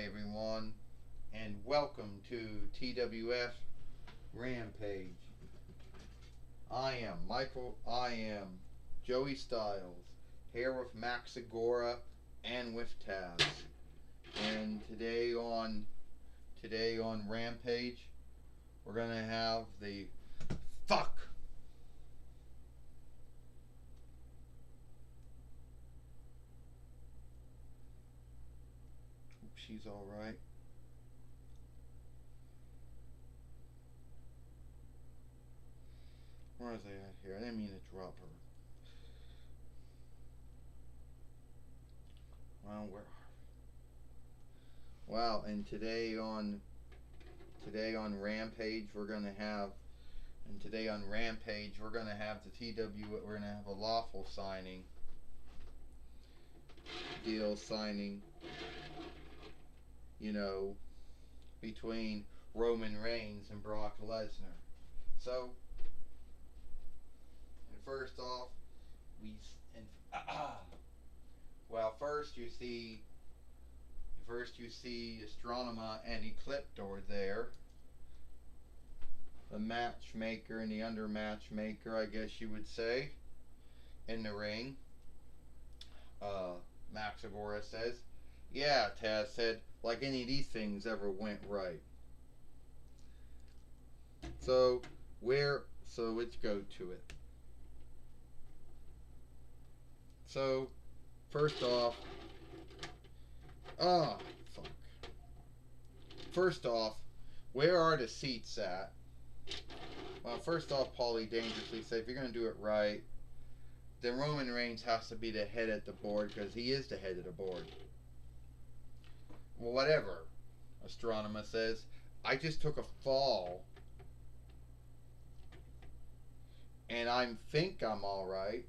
Hi everyone, and welcome to TWF Rampage. I am Michael. I am Joey Styles, here with Max Agora and with Taz. And today on Rampage, we're gonna have the fuck. Hope she's all right. Where is I at here? I didn't mean to drop her. Well, where are we? Well, and today on Rampage we're gonna have and today on Rampage we're gonna have the we're gonna have a lawful deal signing, you know, between Roman Reigns and Brock Lesnar. So, and first off, we and well, first you see Astronema and Ecliptor there, the matchmaker and the under matchmaker, I guess you would say, in the ring. Max Agora says, "Yeah," Taz said, "like any of these things ever went right." So let's go to it. So first off, ah, fuck. First off, where are the seats at? Well, first off, Paulie dangerously said, if you're gonna do it right, then Roman Reigns has to be the head at the board because he is the head of the board. Well, whatever, Astronema says. I just took a fall, and I think I'm all right.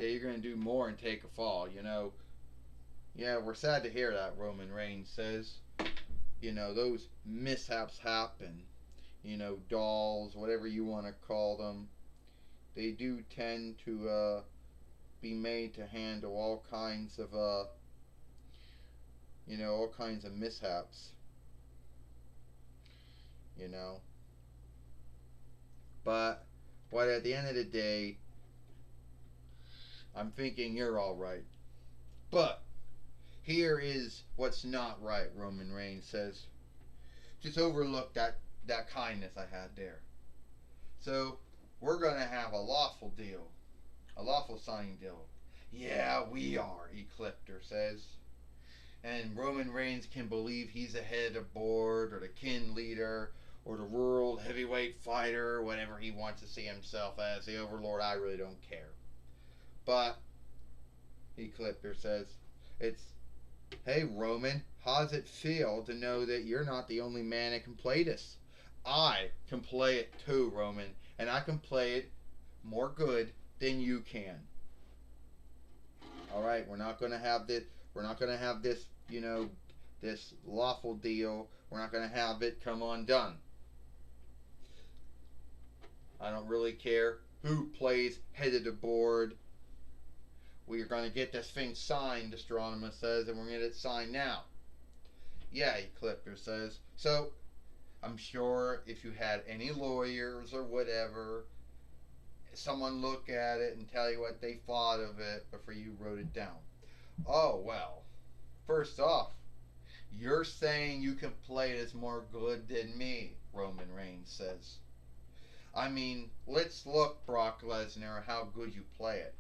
Yeah, you're gonna do more and take a fall, you know. Yeah, we're sad to hear that, Roman Reigns says. You know, those mishaps happen. You know, dolls, whatever you want to call them. They do tend to be made to handle all kinds of all kinds of mishaps. You know. But at the end of the day, I'm thinking you're all right. But here is what's not right, Roman Reigns says. Just overlook that kindness I had there. So we're gonna have a lawful signing deal. Yeah, we are, Ecliptor says. And Roman Reigns can believe he's the head of the board or the kin leader or the world heavyweight fighter, whatever he wants to see himself as, the overlord. I really don't care. But Ecliptor says, hey Roman, how's it feel to know that you're not the only man that can play this? I can play it too, Roman, and I can play it more good than you can. All right, we're not going to have this. We're not going to have this. This lawful deal. We're not going to have it come undone. I don't really care who plays head of the board. We are going to get this thing signed, Astronema says, and we're going to get it signed now. Yeah, Ecliptor says. So, I'm sure if you had any lawyers or whatever, someone look at it and tell you what they thought of it before you wrote it down. Oh, well, first off, you're saying you can play this more good than me, Roman Reigns says. I mean, let's look, Brock Lesnar, how good you play it.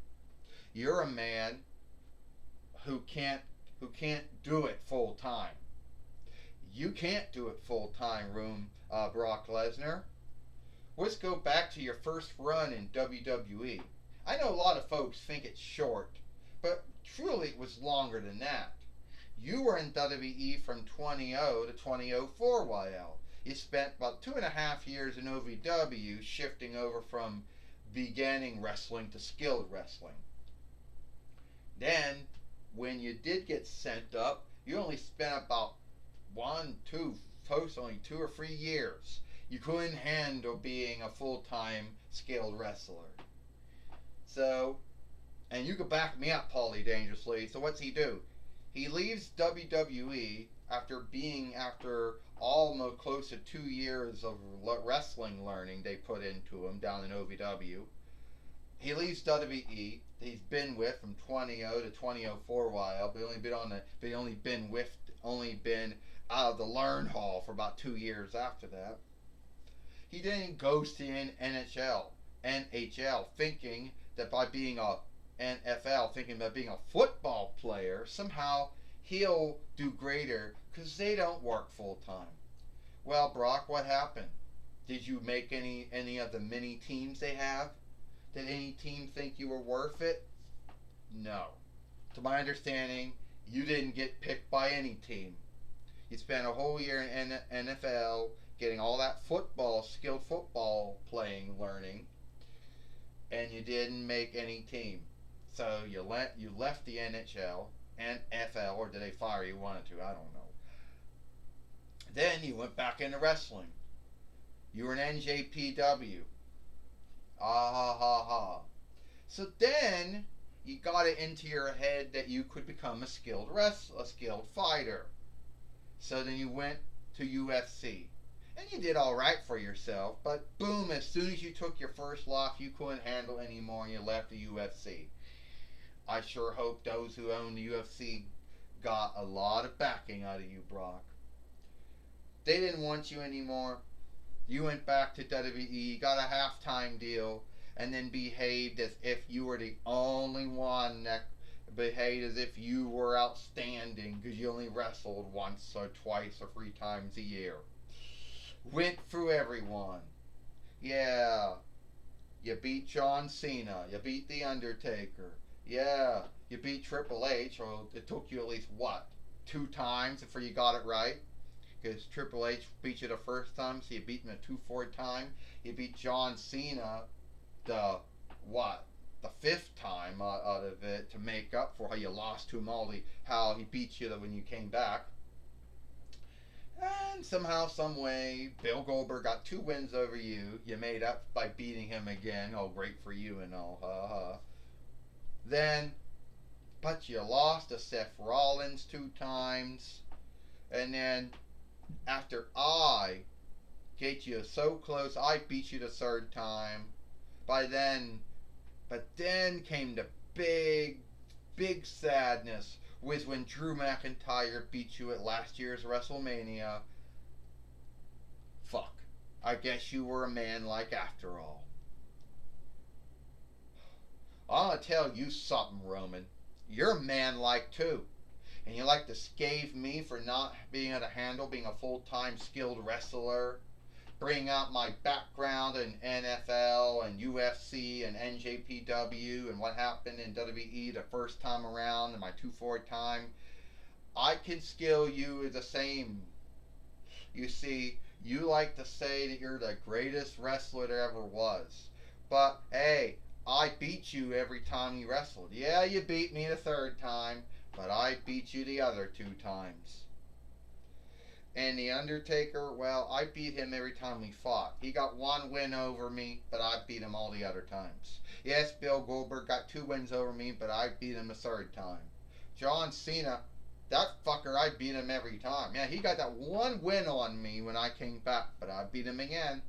You're a man who can't do it full time. You can't do it full time, Brock Lesnar. Let's go back to your first run in WWE. I know a lot of folks think it's short, but truly it was longer than that. You were in WWE from 2000 to 2004 YL. You spent about 2.5 years in OVW, shifting over from beginning wrestling to skilled wrestling. Then, when you did get sent up, you only spent about only 2 or 3 years. You couldn't handle being a full-time skilled wrestler. So, and you could back me up, Paulie dangerously. So what's he do? He leaves WWE after almost close to 2 years of wrestling learning they put into him down in OVW. He leaves WWE. He's been with from 20 to 2004 while, but only been out of the learn hall for about 2 years after that. He then goes to NHL, thinking that by being a NFL, thinking that being a football player, somehow he'll do greater because they don't work full time. Well, Brock, what happened? Did you make any of the many teams they have? Did any team think you were worth it? No. To my understanding, you didn't get picked by any team. You spent a whole year in NFL getting all that skilled football playing, learning, and you didn't make any team. So you left the NHL, NFL, or did they fire you? Wanted to? I don't know. Then you went back into wrestling. You were an NJPW. Ah ha ha ha. So then you got it into your head that you could become a skilled fighter. So then you went to UFC. And you did alright for yourself, but boom, as soon as you took your first loss, you couldn't handle it anymore and you left the UFC. I sure hope those who own the UFC got a lot of backing out of you, Brock. They didn't want you anymore. You went back to WWE, got a halftime deal, and then behaved as if you were the only one that behaved as if you were outstanding because you only wrestled once or twice or 3 times a year. Went through everyone. Yeah. You beat John Cena. You beat The Undertaker. Yeah. You beat Triple H. Well, it took you at least, 2 times before you got it right? Because Triple H beat you the first time, so you beat him a 2-4 time. You beat John Cena the 5th time out of it to make up for how you lost to him how he beat you when you came back. And somehow, some way, Bill Goldberg got 2 wins over you. You made up by beating him again. Oh, great for you and all. Ha ha. But you lost to Seth Rollins 2 times. And then, after I get you so close, I beat you the 3rd time. But then came the big sadness. Was when Drew McIntyre beat you at last year's WrestleMania. Fuck. I guess you were a man like after all. I'm gonna tell you something, Roman. You're a man like too. And you like to scathe me for not being able to handle being a full-time skilled wrestler. Bring out my background in NFL and UFC and NJPW and what happened in WWE the first time around and my 2-4 time. I can skill you the same. You see, you like to say that you're the greatest wrestler there ever was. But, hey, I beat you every time you wrestled. Yeah, you beat me the 3rd time, but I beat you the other 2 times. And The Undertaker, well, I beat him every time we fought. He got 1 win over me, but I beat him all the other times. Yes, Bill Goldberg got 2 wins over me, but I beat him the 3rd time. John Cena, that fucker, I beat him every time. Yeah, he got that 1 win on me when I came back, but I beat him again.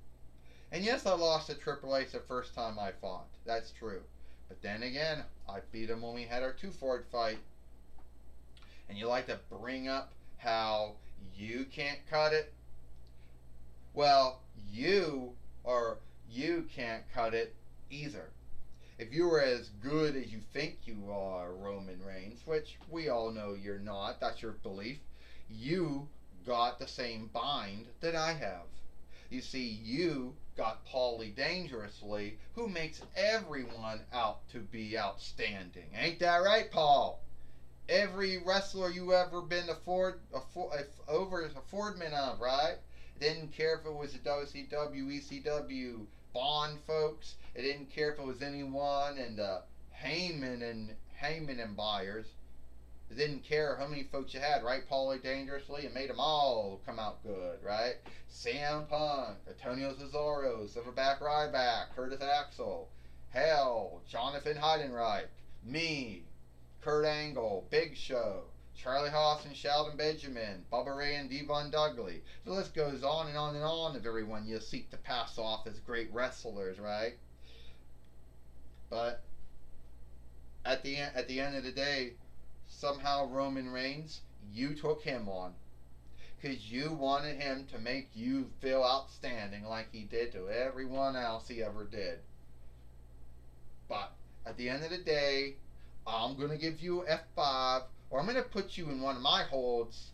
And yes, I lost to Triple H the first time I fought. That's true. But then again, I beat him when we had our 2-4 fight. And you like to bring up how you can't cut it? Well, you can't cut it either. If you were as good as you think you are, Roman Reigns, which we all know you're not, that's your belief, you got the same bind that I have. You see, you got Paulie Dangerously, who makes everyone out to be outstanding. Ain't that right, Paul? Every wrestler you ever been a Fordman of, right? Didn't care if it was the WCW, ECW, Bond folks. It didn't care if it was anyone and Heyman and Byers. It didn't care how many folks you had, right? Paulie Dangerously, it made them all come out good, right? Sam Punk, Antonio Cesaro, Silverback Ryback, Curtis Axel, hell, Jonathan Heidenreich, me, Kurt Angle, Big Show, Charlie Haas and Sheldon Benjamin, Bubba Ray and Devon Dudley. The list goes on and on and on of everyone you seek to pass off as great wrestlers, right? But at the end of the day, somehow Roman Reigns, you took him on. Because you wanted him to make you feel outstanding like he did to everyone else he ever did. But at the end of the day, I'm going to give you F5, or I'm going to put you in one of my holds,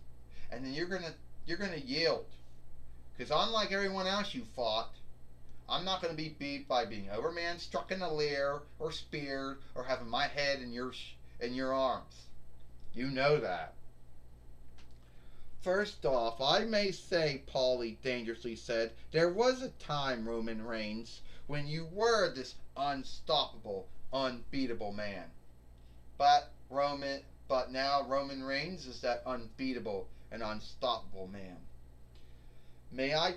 and then you're going to yield. Because unlike everyone else you fought, I'm not going to be beat by being overman struck in the rear, or speared, or having my head in your arms. You know that. First off, I may say, Paulie dangerously said, there was a time, Roman Reigns, when you were this unstoppable, unbeatable man. But now Roman Reigns is that unbeatable and unstoppable man. May I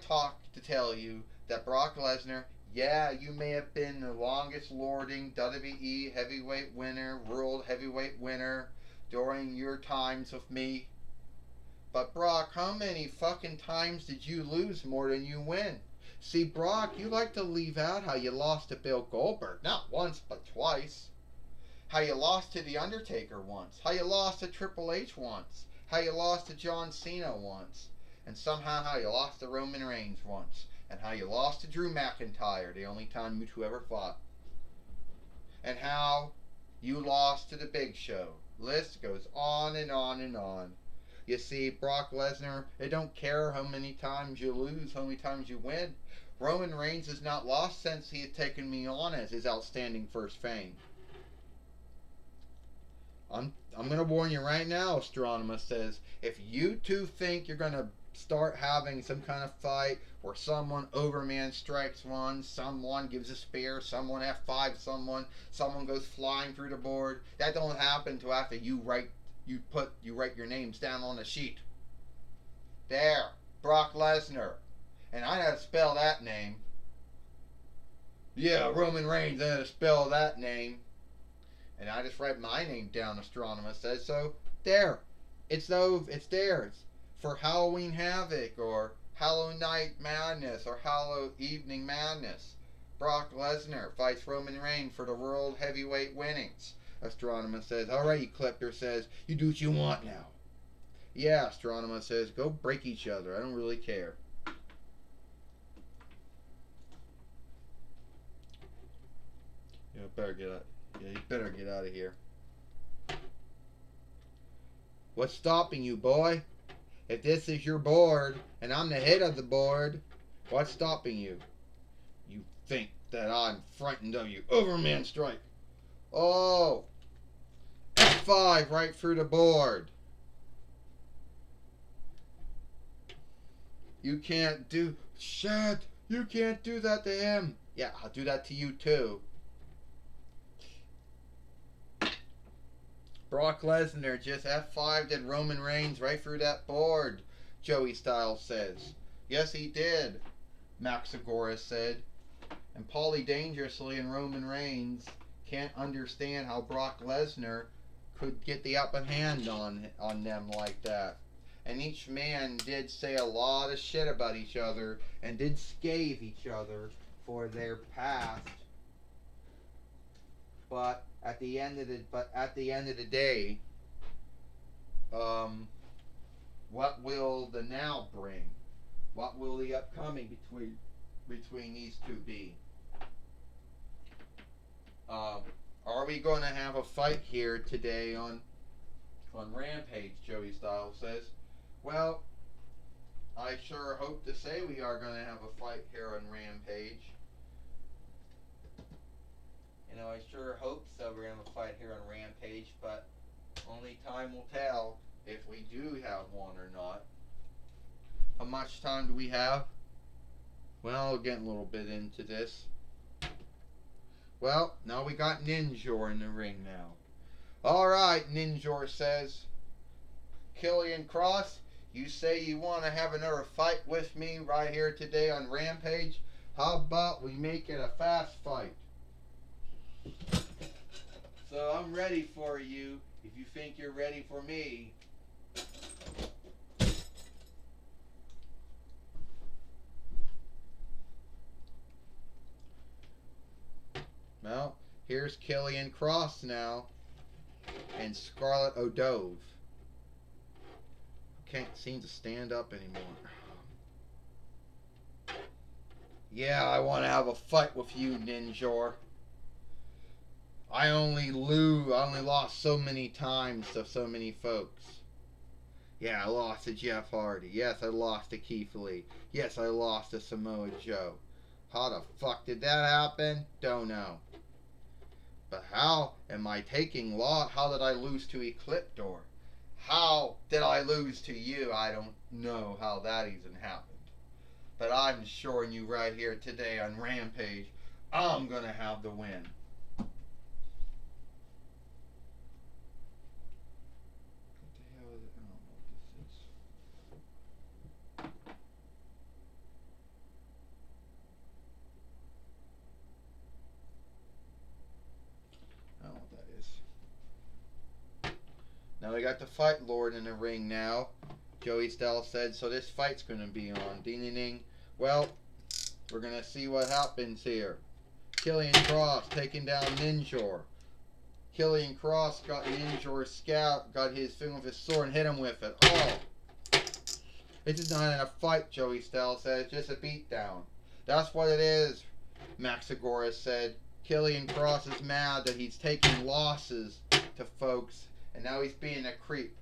tell you that Brock Lesnar, yeah, you may have been the longest lording WWE heavyweight winner, world heavyweight winner during your times with me. But Brock, how many fucking times did you lose more than you win? See, Brock, you like to leave out how you lost to Bill Goldberg. Not once, but twice. How you lost to The Undertaker once. How you lost to Triple H once. How you lost to John Cena once. And somehow how you lost to Roman Reigns once. And how you lost to Drew McIntyre, the only time you two ever fought. And how you lost to the Big Show. List goes on and on and on. You see, Brock Lesnar, it don't care how many times you lose, how many times you win. Roman Reigns has not lost since he had taken me on as his outstanding first fame. I'm going to warn you right now, Astronema says, if you two think you're going to start having some kind of fight where someone overman strikes one, someone gives a spear, someone F5 someone goes flying through the board, that don't happen until after you write your names down on a sheet. There, Brock Lesnar. And I know how to spell that name. Yeah, Roman Reigns, I know how to spell that name. And I just write my name down, Astronema says. So, there. It's theirs. For Halloween Havoc, or Halloween Night Madness, or Halloween Evening Madness. Brock Lesnar fights Roman Reigns for the World Heavyweight winnings. Astronema says, alright, Clipper says, you do what you want now. Yeah, Astronema says, go break each other. I don't really care. You better get out. Yeah, you better get out of here. What's stopping you, boy? If this is your board, and I'm the head of the board, what's stopping you? You think that I'm frightened of you. Overman strike. Oh. F5 right through the board. You can't do... Shit! You can't do that to him. Yeah, I'll do that to you too. Brock Lesnar just F5'd did Roman Reigns right through that board, Joey Styles says. Yes, he did, Max Agora said. And Paulie Dangerously and Roman Reigns can't understand how Brock Lesnar could get the upper hand on them like that. And each man did say a lot of shit about each other and did scathe each other for their past. But at the end of the day, what will the now bring? What will the upcoming between these two be? Are we going to have a fight here today on Rampage? Joey Styles says. Well, I sure hope to say we are going to have a fight here on Rampage. You know, I sure hope so. We're going to have a fight here on Rampage, but only time will tell if we do have one or not. How much time do we have? Well, we're getting a little bit into this. Well, now we got Ninjor in the ring now. Alright, Ninjor says. Killian Cross, you say you want to have another fight with me right here today on Rampage? How about we make it a fast fight? So I'm ready for you if you think you're ready for me. Here's Killian Cross now. And Scarlett O'Dove. Can't seem to stand up anymore. Yeah, I want to have a fight with you, Ninjor. I only lost so many times to so many folks. Yeah, I lost to Jeff Hardy. Yes, I lost to Keith Lee. Yes, I lost to Samoa Joe. How the fuck did that happen? Don't know. But how am I taking loss? How did I lose to Ecliptor? How did I lose to you? I don't know how that even happened. But I'm showing you right here today on Rampage, I'm going to have the win. What the hell is it? I don't know what this is. I don't know what that is. Now we got the Fight Lord in the ring now. Joey Styles said, so this fight's going to be on. Ding ding ding. Well, we're going to see what happens here. Killian Cross taking down Ninjor. Killian Cross got Ninjor's scalp, got his thing with his sword and hit him with it. Oh! This is not a fight, Joey Styles said. It's just a beatdown. That's what it is, Max Agora said. Killian Cross is mad that he's taking losses to folks, and now he's being a creep.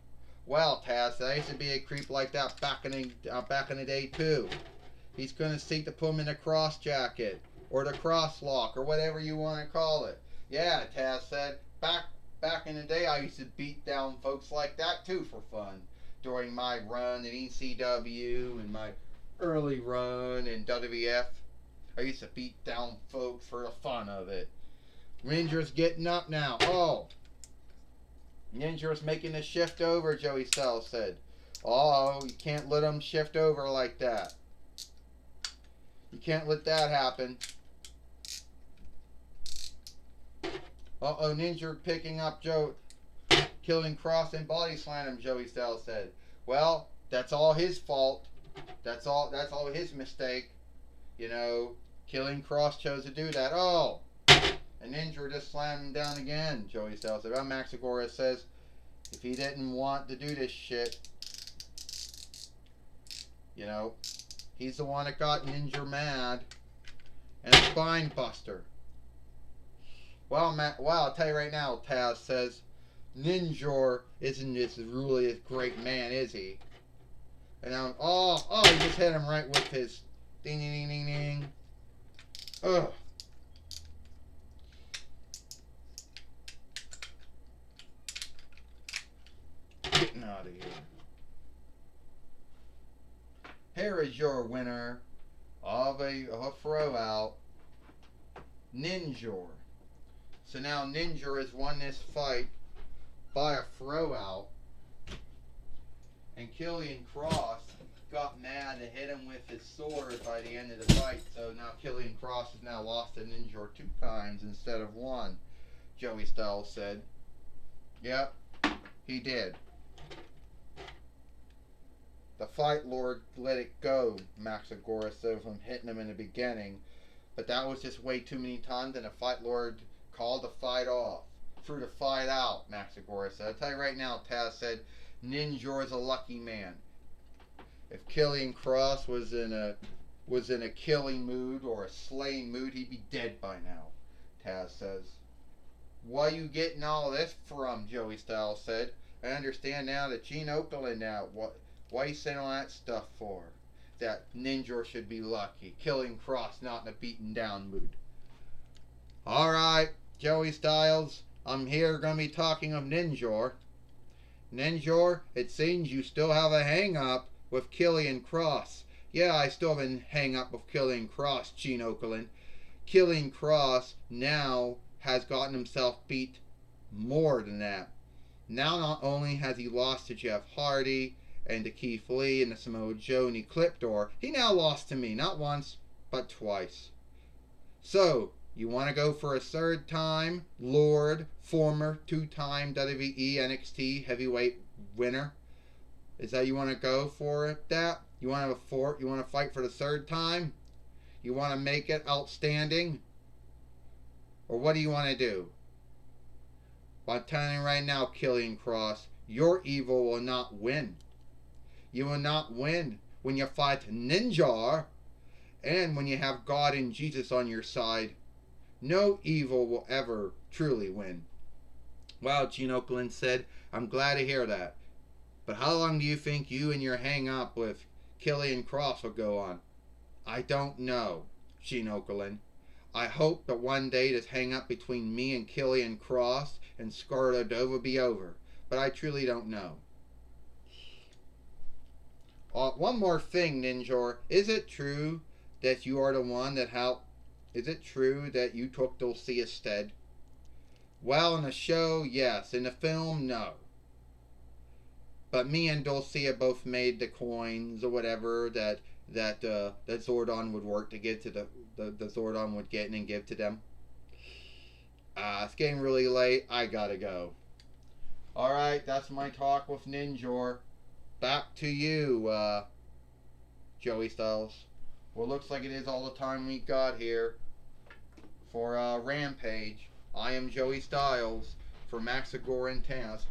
Well, Taz, I used to be a creep like that back in the day too. He's going to seek to put him in a cross jacket or the cross lock or whatever you want to call it. Yeah, Taz said, back in the day I used to beat down folks like that too for fun. During my run in ECW and my early run in WWF, I used to beat down folks for the fun of it. Ninja's getting up now. Oh! Ninja's making a shift over, Joey Styles said. Oh, you can't let him shift over like that. You can't let that happen. Uh-oh, Ninja picking up Joe, Killian Cross and body slam him, Joey Styles said. Well, that's all his fault. That's all his mistake. You know, Killian Cross chose to do that. Oh! And Ninja just slammed him down again, Joey Styles said. Well, Max Agora says if he didn't want to do this shit, you know, he's the one that got Ninja mad. And a spine buster. Well, I'll tell you right now, Taz says, Ninja isn't this really a great man, is he? And now, he just hit him right with his ding, ding, ding, ding, ding. Ugh. Getting out of here. Here is your winner of a throw out, Ninja. So now Ninja has won this fight by a throw out, and Killian Cross got mad and hit him with his sword by the end of the fight. So now Killian Cross has now lost to Ninja 2 times instead of 1, Joey Styles said. Yep, he did. The Fight Lord let it go, Max Agora said, from hitting him in the beginning. But that was just way too many times, and the Fight Lord called the fight off. Threw the fight out, Max Agora said. I'll tell you right now, Taz said, Ninja is a lucky man. If Killian Cross was in a killing mood or a slaying mood, he'd be dead by now, Taz says. Where you getting all this from, Joey Styles said. I understand now that Gene Okerlund now, why you saying all that stuff for? That Ninja should be lucky. Killian Cross not in a beaten down mood. Alright, Joey Styles, I'm here going to be talking of Ninja. Ninja, it seems you still have a hang-up with Killian Cross. Yeah, I still have a hang-up with Killian Cross, Gene Okerlund. Killian Cross now has gotten himself beat more than that. Now not only has he lost to Jeff Hardy and to Keith Lee and to Samoa Joe and Ecliptor, he now lost to me, not once, but twice. So, you want to go for a third time Lord, former 2-time WWE NXT heavyweight winner? Is that you want to go for it? That you want to have you want to fight for the third time? You want to make it outstanding? Or what do you want to do? Well, I'm telling you right now, Killian Cross, your evil will not win. You will not win when you fight Ninja and when you have God and Jesus on your side. No evil will ever truly win. Well, Gene Okerlund said, I'm glad to hear that. But how long do you think you and your hang up with Killian Cross will go on? I don't know, Gene Okerlund. I hope that one day this hang up between me and Killian Cross and Scarlett will be over. But I truly don't know. One more thing, Ninjor. Is it true that you are the one that helped? Is it true that you took Dulcia's stead? Well, in the show, yes. In the film, no. But me and Dulcia both made the coins or whatever that Zordon would work to get to the Zordon would get and give to them. It's getting really late. I gotta go. Alright, that's my talk with Ninjor. Back to you, Joey Styles. Well, looks like it is all the time we got here for Rampage. I am Joey Styles for Maxagor and Taz.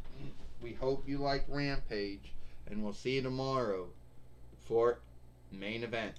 We hope you liked Rampage, and we'll see you tomorrow for main event.